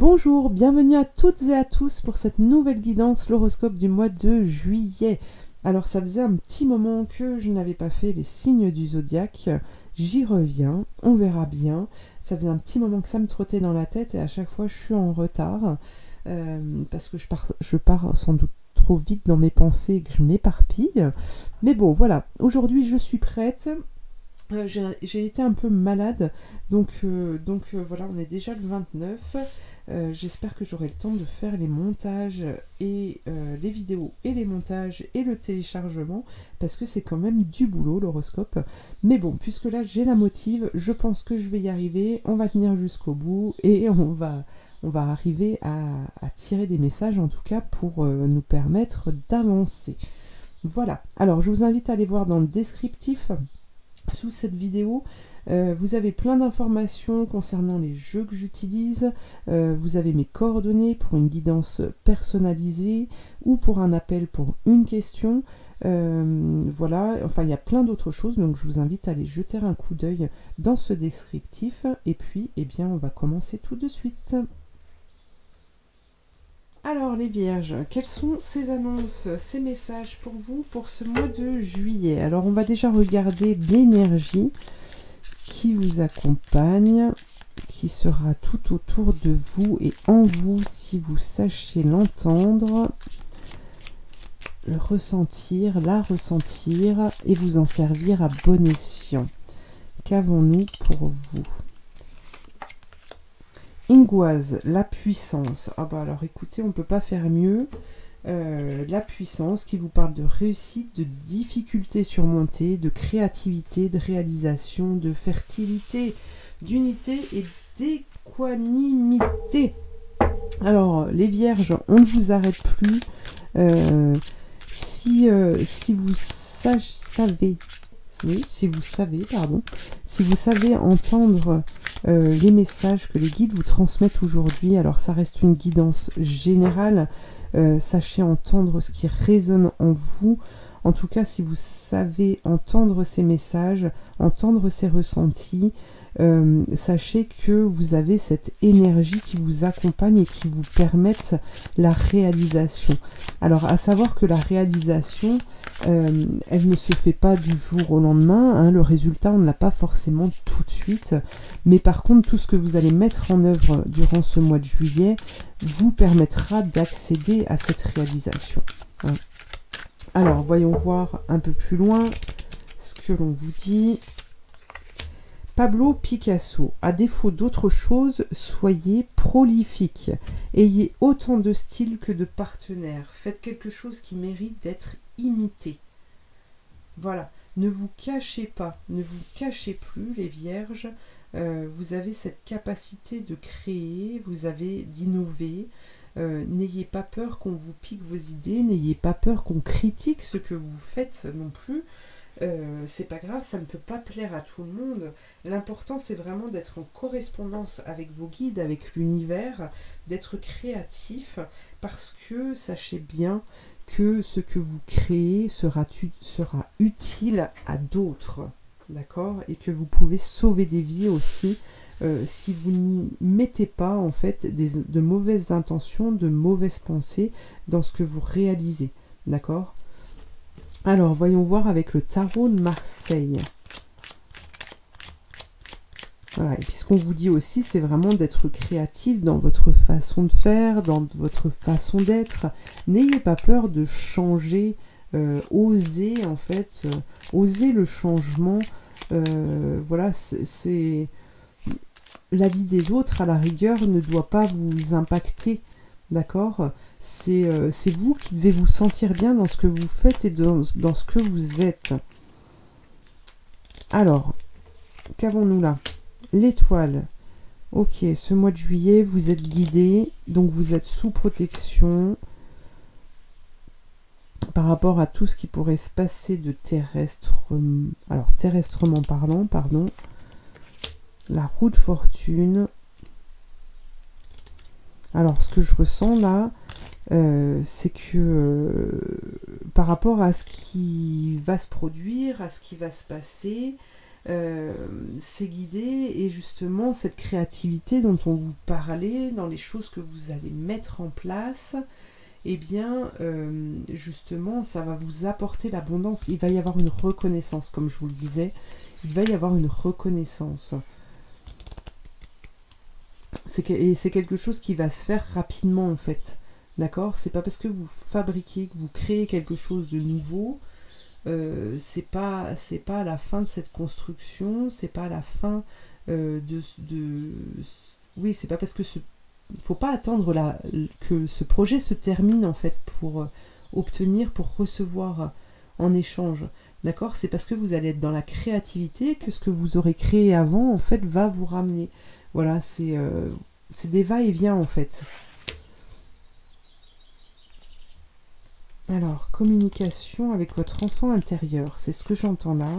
Bonjour, bienvenue à toutes et à tous pour cette nouvelle guidance, l'horoscope du mois de juillet. Alors ça faisait un petit moment que je n'avais pas fait les signes du zodiaque, j'y reviens, on verra bien. Ça faisait un petit moment que ça me trottait dans la tête et à chaque fois je suis en retard parce que je pars sans doute trop vite dans mes pensées et que je m'éparpille. Mais bon voilà, aujourd'hui je suis prête. J'ai été un peu malade, donc voilà, on est déjà le 29. J'espère que j'aurai le temps de faire les montages et les vidéos et les montages et le téléchargement, parce que c'est quand même du boulot l'horoscope. Mais bon, puisque là j'ai la motive, je pense que je vais y arriver, on va tenir jusqu'au bout et on va arriver à tirer des messages en tout cas pour nous permettre d'avancer. Voilà, alors je vous invite à aller voir dans le descriptif. Sous cette vidéo, vous avez plein d'informations concernant les jeux que j'utilise, vous avez mes coordonnées pour une guidance personnalisée ou pour un appel pour une question, voilà, enfin il y a plein d'autres choses, donc je vous invite à aller jeter un coup d'œil dans ce descriptif et puis eh bien on va commencer tout de suite. Alors les vierges, quelles sont ces annonces, ces messages pour vous pour ce mois de juillet? Alors on va déjà regarder l'énergie qui vous accompagne, qui sera tout autour de vous et en vous si vous sachez l'entendre, le ressentir, la ressentir et vous en servir à bon escient. Qu'avons-nous pour vous? Ingoise, la puissance. Ah bah alors écoutez, on ne peut pas faire mieux. La puissance qui vous parle de réussite, de difficultés surmontées, de créativité, de réalisation, de fertilité, d'unité et d'équanimité. Alors les vierges, on ne vous arrête plus. Si vous savez entendre les messages que les guides vous transmettent aujourd'hui, alors ça reste une guidance générale, sachez entendre ce qui résonne en vous. En tout cas, si vous savez entendre ces messages, entendre ces ressentis, sachez que vous avez cette énergie qui vous accompagne et qui vous permette la réalisation. Alors, à savoir que la réalisation, elle ne se fait pas du jour au lendemain, hein, le résultat, on ne l'a pas forcément tout de suite, mais par contre, tout ce que vous allez mettre en œuvre durant ce mois de juillet vous permettra d'accéder à cette réalisation. Hein. Alors, voyons voir un peu plus loin ce que l'on vous dit. Pablo Picasso, à défaut d'autre chose, soyez prolifique. Ayez autant de style que de partenaires. Faites quelque chose qui mérite d'être imité. Voilà, ne vous cachez pas, ne vous cachez plus les vierges. Vous avez cette capacité de créer, vous avez d'innover. N'ayez pas peur qu'on vous pique vos idées, n'ayez pas peur qu'on critique ce que vous faites non plus. C'est pas grave, ça ne peut pas plaire à tout le monde. L'important c'est vraiment d'être en correspondance avec vos guides, avec l'univers, d'être créatif, parce que sachez bien que ce que vous créez sera utile à d'autres, d'accord? Et que vous pouvez sauver des vies aussi. Si vous n'y mettez pas en fait de mauvaises intentions, de mauvaises pensées dans ce que vous réalisez, d'accord? Alors voyons voir avec le tarot de Marseille. Voilà, et puis ce qu'on vous dit aussi, c'est vraiment d'être créatif dans votre façon de faire, dans votre façon d'être. N'ayez pas peur de changer, osez en fait, osez le changement. Voilà, c'est la vie des autres, à la rigueur, ne doit pas vous impacter, d'accord? C'est vous qui devez vous sentir bien dans ce que vous faites et dans ce que vous êtes. Alors, qu'avons-nous là? L'étoile. Ok, ce mois de juillet, vous êtes guidé, donc vous êtes sous protection par rapport à tout ce qui pourrait se passer de terrestrement parlant, pardon. La roue de fortune. Alors, ce que je ressens là, c'est que par rapport à ce qui va se produire, à ce qui va se passer, c'est guidé, et justement cette créativité dont on vous parlait, dans les choses que vous allez mettre en place, eh bien, justement, ça va vous apporter l'abondance. Il va y avoir une reconnaissance, comme je vous le disais. Il va y avoir une reconnaissance. Et c'est quelque chose qui va se faire rapidement, en fait. D'accord? C'est pas parce que vous fabriquez, que vous créez quelque chose de nouveau, c'est pas la fin de cette construction, c'est pas la fin oui, c'est pas parce que il faut pas attendre que ce projet se termine, en fait, pour obtenir, pour recevoir en échange. D'accord? C'est parce que vous allez être dans la créativité que ce que vous aurez créé avant, en fait, va vous ramener. Voilà, c'est des va-et-vient, en fait. Alors, communication avec votre enfant intérieur, c'est ce que j'entends là.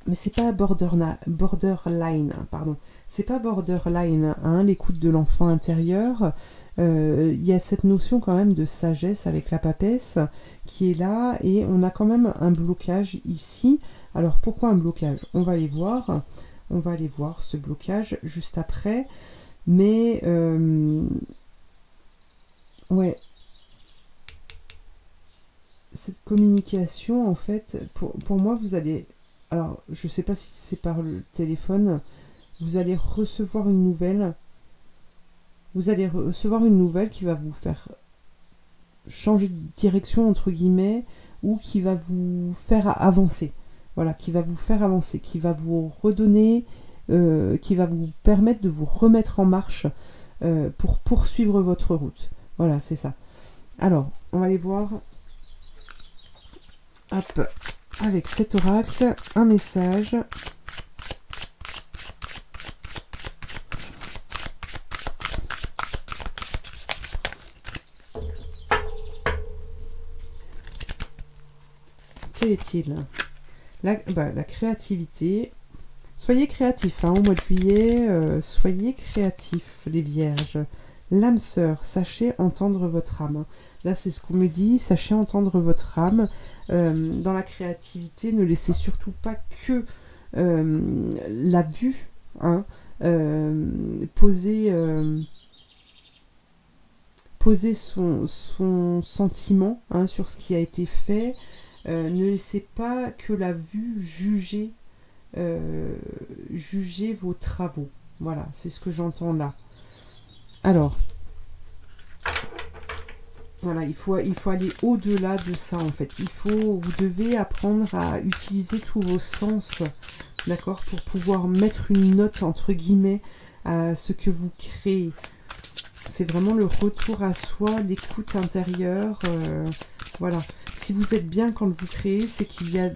Mais c'est pas borderline, pardon. C'est pas borderline, hein, l'écoute de l'enfant intérieur. Il y a cette notion quand même de sagesse avec la papesse qui est là, et on a quand même un blocage ici. Alors pourquoi un blocage? On va aller voir. On va aller voir ce blocage juste après. Mais ouais, cette communication, en fait, pour moi, vous allez... Alors, je ne sais pas si c'est par le téléphone, vous allez recevoir une nouvelle. Vous allez recevoir une nouvelle qui va vous faire changer de direction, entre guillemets, ou qui va vous faire avancer. Voilà, qui va vous faire avancer, qui va vous redonner, qui va vous permettre de vous remettre en marche pour poursuivre votre route. Voilà, c'est ça. Alors, on va aller voir, hop, avec cet oracle, un message. Quel est-il? La créativité. Soyez créatifs, hein, au mois de juillet, soyez créatifs, les vierges. L'âme sœur, sachez entendre votre âme. Là, c'est ce qu'on me dit, sachez entendre votre âme. Dans la créativité, ne laissez surtout pas que la vue, hein, poser son sentiment, hein, sur ce qui a été fait. Ne laissez pas que la vue juger vos travaux. Voilà, c'est ce que j'entends là. Alors, voilà, il faut aller au-delà de ça, en fait. Vous devez apprendre à utiliser tous vos sens, d'accord, pour pouvoir mettre une note, entre guillemets, à ce que vous créez. C'est vraiment le retour à soi, l'écoute intérieure, voilà. Si vous êtes bien quand vous créez, c'est qu'il y a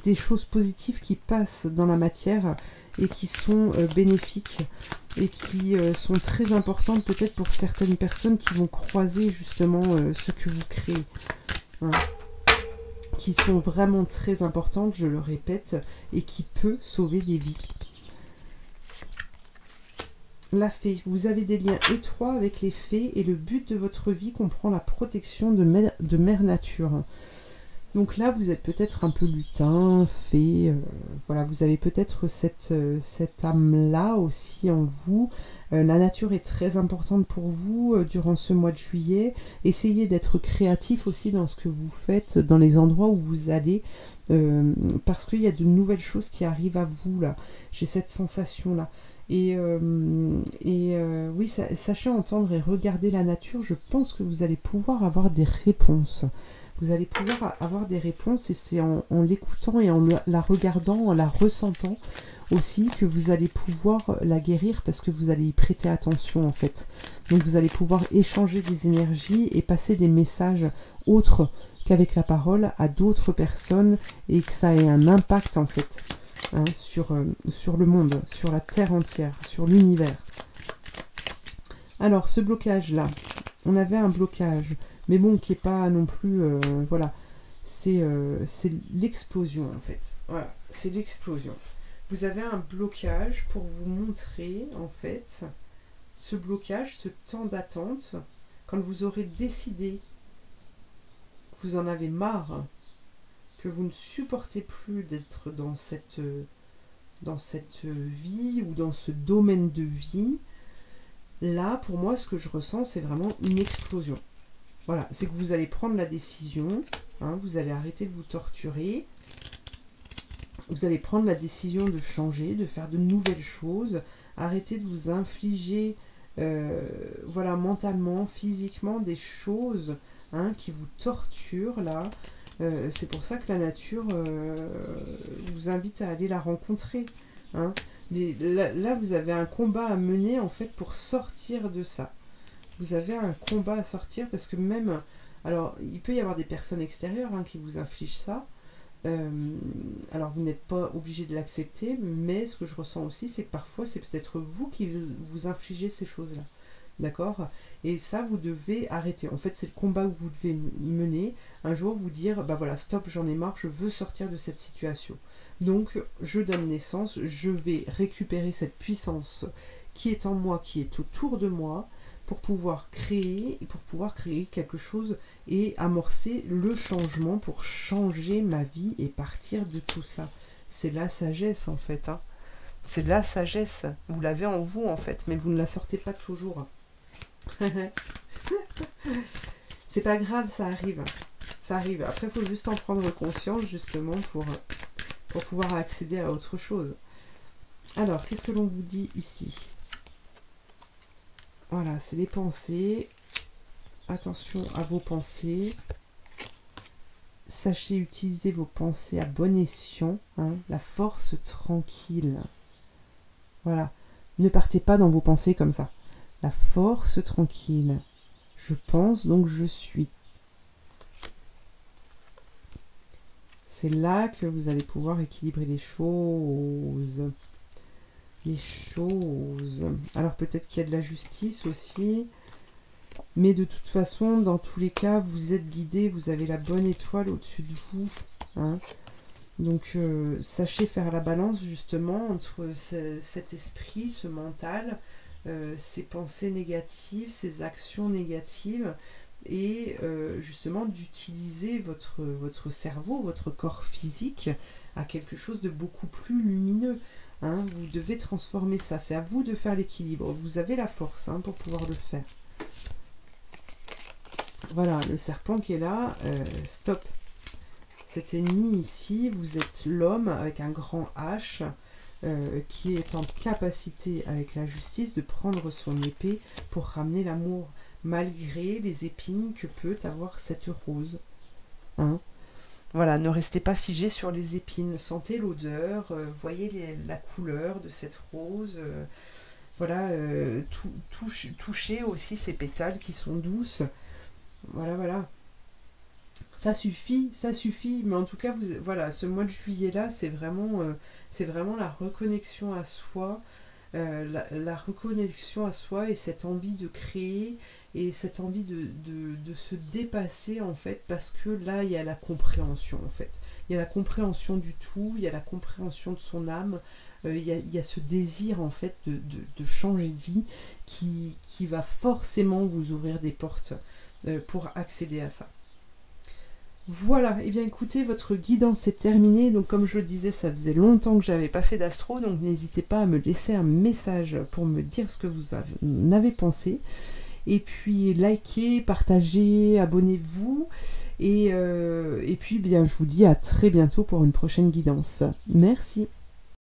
des choses positives qui passent dans la matière et qui sont bénéfiques et qui sont très importantes peut-être pour certaines personnes qui vont croiser justement ce que vous créez. Hein, qui sont vraiment très importantes, je le répète, et qui peut sauver des vies. La fée, vous avez des liens étroits avec les fées et le but de votre vie comprend la protection de Mère Nature. Donc là, vous êtes peut-être un peu lutin, fée, voilà, vous avez peut-être cette âme-là aussi en vous. La nature est très importante pour vous durant ce mois de juillet. Essayez d'être créatif aussi dans ce que vous faites, dans les endroits où vous allez, parce qu'il y a de nouvelles choses qui arrivent à vous, là. J'ai cette sensation-là. Et oui, sachez entendre et regarder la nature, je pense que vous allez pouvoir avoir des réponses. Vous allez pouvoir avoir des réponses, et c'est en l'écoutant et en la regardant, en la ressentant aussi, que vous allez pouvoir la guérir, parce que vous allez y prêter attention, en fait. Donc vous allez pouvoir échanger des énergies et passer des messages autres qu'avec la parole à d'autres personnes, et que ça ait un impact, en fait, hein, sur le monde, sur la terre entière, sur l'univers. Alors, ce blocage-là, on avait un blocage, mais bon, qui n'est pas non plus... voilà, c'est l'explosion, en fait. Voilà, c'est l'explosion. Vous avez un blocage pour vous montrer, en fait, ce blocage, ce temps d'attente, quand vous aurez décidé que vous en avez marre, que vous ne supportez plus d'être dans cette vie ou dans ce domaine de vie, là, pour moi, ce que je ressens, c'est vraiment une explosion. Voilà, c'est que vous allez prendre la décision, hein, vous allez arrêter de vous torturer, vous allez prendre la décision de changer, de faire de nouvelles choses, arrêter de vous infliger, voilà, mentalement, physiquement, des choses, hein, qui vous torturent, là. C'est pour ça que la nature vous invite à aller la rencontrer, hein. Là, vous avez un combat à mener, en fait, pour sortir de ça. Vous avez un combat à sortir, parce que même... Alors, il peut y avoir des personnes extérieures, hein, qui vous infligent ça. Alors, vous n'êtes pas obligé de l'accepter, mais ce que je ressens aussi, c'est que parfois, c'est peut-être vous qui vous infligez ces choses-là. D'accord? Et ça, vous devez arrêter. En fait, c'est le combat que vous devez mener. Un jour, vous dire, bah voilà, stop, j'en ai marre, je veux sortir de cette situation. Donc, je donne naissance, je vais récupérer cette puissance qui est en moi, qui est autour de moi, pour pouvoir créer quelque chose et amorcer le changement pour changer ma vie et partir de tout ça. C'est la sagesse, en fait, hein. C'est la sagesse. Vous l'avez en vous, en fait, mais vous ne la sortez pas toujours. C'est pas grave, ça arrive. Ça arrive. Après, il faut juste en prendre conscience, justement, pour pouvoir accéder à autre chose. Alors, qu'est-ce que l'on vous dit ici? Voilà, c'est les pensées. Attention à vos pensées. Sachez utiliser vos pensées à bon escient, hein, la force tranquille. Voilà. Ne partez pas dans vos pensées comme ça. La force tranquille. Je pense, donc je suis. C'est là que vous allez pouvoir équilibrer les choses. Les choses. Alors peut-être qu'il y a de la justice aussi. Mais de toute façon, dans tous les cas, vous êtes guidé. Vous avez la bonne étoile au-dessus de vous. Hein. Donc sachez faire la balance justement entre cet esprit, ce mental, ces pensées négatives, ces actions négatives, et justement d'utiliser votre cerveau, votre corps physique à quelque chose de beaucoup plus lumineux. Hein. Vous devez transformer ça, c'est à vous de faire l'équilibre. Vous avez la force, hein, pour pouvoir le faire. Voilà, le serpent qui est là, stop. Cet ennemi ici, vous êtes l'homme avec un grand H, qui est en capacité avec la justice de prendre son épée pour ramener l'amour, malgré les épines que peut avoir cette rose. Hein? Voilà, ne restez pas figé sur les épines, sentez l'odeur, voyez la couleur de cette rose, voilà, touchez aussi ces pétales qui sont douces, voilà, voilà. Ça suffit, mais en tout cas, voilà, ce mois de juillet-là, c'est vraiment la reconnexion à soi, la reconnexion à soi et cette envie de créer et cette envie de se dépasser, en fait, parce que là, il y a la compréhension, en fait. Il y a la compréhension du tout, il y a la compréhension de son âme, il y a ce désir, en fait, de changer de vie qui va forcément vous ouvrir des portes pour accéder à ça. Voilà, et bien écoutez, votre guidance est terminée. Donc comme je le disais, ça faisait longtemps que j'avais pas fait d'astro, donc n'hésitez pas à me laisser un message pour me dire ce que vous en avez pensé. Et puis likez, partagez, abonnez-vous. Et puis bien, je vous dis à très bientôt pour une prochaine guidance. Merci.